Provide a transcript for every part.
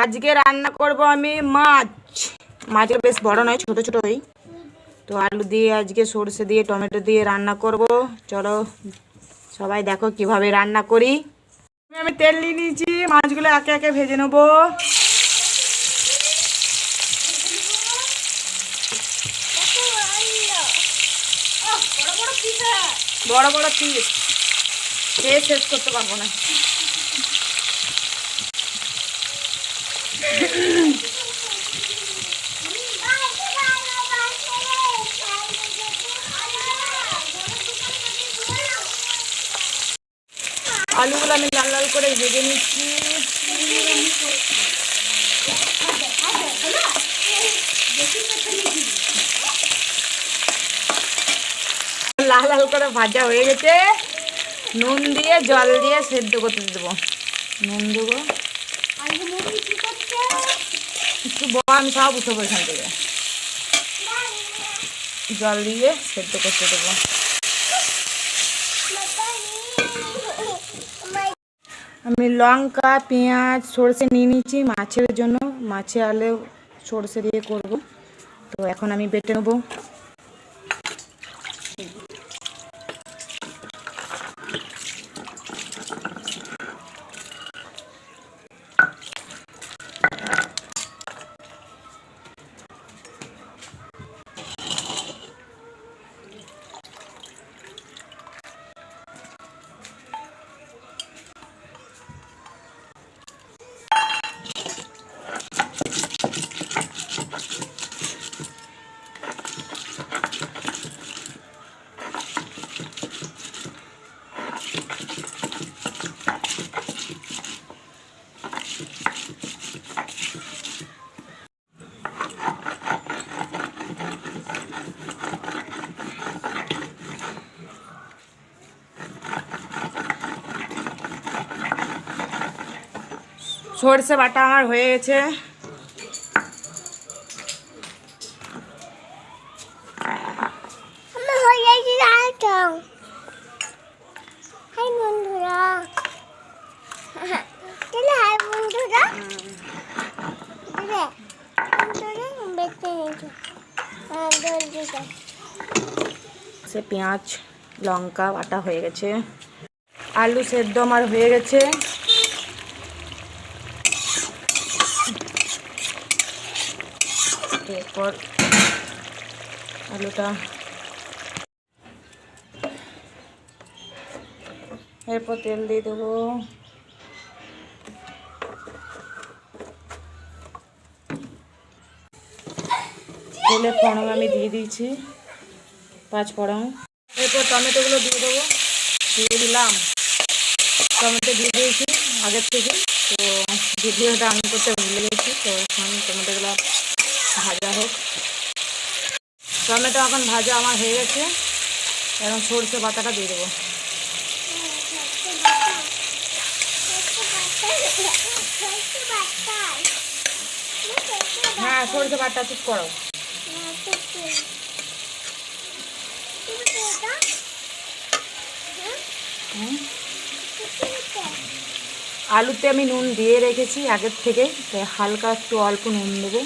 আজকে রান্না করব আমি মাছটা বেশ বড় নয়, ছোট ছোটই। তো আলু দিয়ে আজকে সরষে দিয়ে টমেটো দিয়ে রান্না করব। চলো সবাই দেখো কিভাবে রান্না করি। আমি তেল নিয়ে নিয়েছি, মাছগুলো একে একে ভেজে নেব। বড় বড় পিস খেয়ে শেষ করতে পারবো না। আলুগুলো আমি লাল লাল করে ভেজে নিচ্ছি। লাল লাল করে ভাজা হয়ে গেছে। নুন দিয়ে জল দিয়ে সেদ্ধ করতে দেবো। নুন দেবো একটু, আমি সব উঠবো এখান থেকে। জল দিয়ে সেদ্ধ করতে দেবো। আমি লঙ্কা পেঁয়াজ সরষে নিয়ে নিয়েছি মাছের জন্য। মাছে আলু সরষে দিয়ে করব। তো এখন আমি বেটে নেবো। সরষে বাটা আমার হয়ে গেছে। সে পেঁয়াজ লঙ্কা বাটা হয়ে গেছে। আলু সেদ্ধ আমার হয়ে গেছে। এরপর আলুটা, এরপর তেল দিয়ে দেবো। তেলে ফোড়ন আমি দিয়ে দিয়েছি 5 ফোড়ন। এরপর টমেটোগুলো দিয়ে দেবো। দিয়ে দিলাম, টমেটো দিয়ে দিয়েছি আগের থেকে। তো ভিডিওটা অন করতে ভুলে গেছি। তো এখন টমেটোগুলো ভাজা হোক। টমেটো এখন ভাজা আমার হয়ে গেছে। এখন সরষে বাটাটা দিয়ে দেবো। হ্যাঁ, সরষে বাটা চুপ করো। আলুতে আমি নুন দিয়ে রেখেছি আগের থেকে, তাই হালকা একটু অল্প নুন দেবো।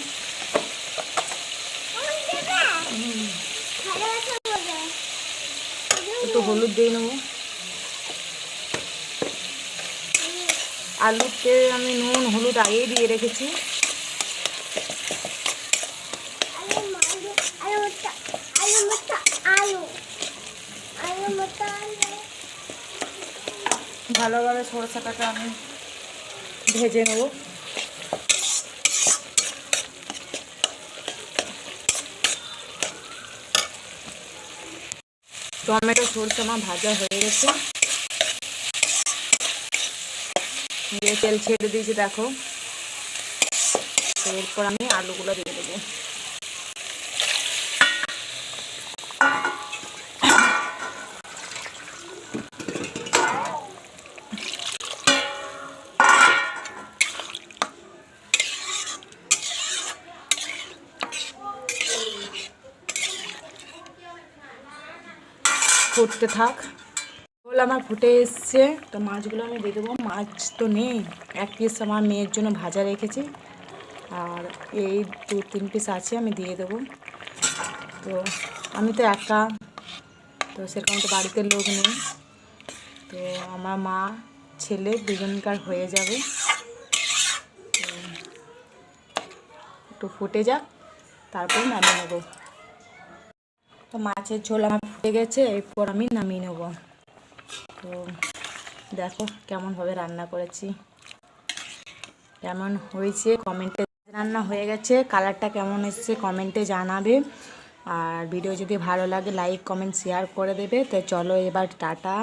একটু হলুদ দিয়ে নেবো। আলুতে আমি নুন হলুদ আগেই দিয়ে রেখেছি। ভালোভাবে সরষেটাকে আমি ভেজে নেব। টমেটো সরষে আমার ভাজা হয়ে গেছে। তেল ছেড়ে দিয়েছি দেখো। এরপর আমি আলুগুলো দিয়ে দেবো। ফুটতে থাক। ঝোল আমার ফুটে এসছে, তো মাছগুলো আমি দিয়ে দেবো। মাছ তো নেই, এক পিস আমার মেয়ের জন্য ভাজা রেখেছি, আর এই 2-3 পিস আছে, আমি দিয়ে দেবো। তো আমি তো একা, তো সেরকম তো বাড়িতে লোক নেই, তো আমার মা ছেলে দুজনকার হয়ে যাবে। তো একটু ফুটে যাক, তারপর নামিয়ে নেবো। তো মাছের ঝোল আমার ফুটে গেছে, এরপর আমি নামিয়ে নেব। তো দেখো কেমনভাবে রান্না করেছি, কেমন হয়েছে কমেন্টে। রান্না হয়ে গেছে, কালারটা কেমন এসছে কমেন্টে জানাবে। আর ভিডিও যদি ভালো লাগে লাইক কমেন্ট শেয়ার করে দেবে। তো চলো এবার টাটা।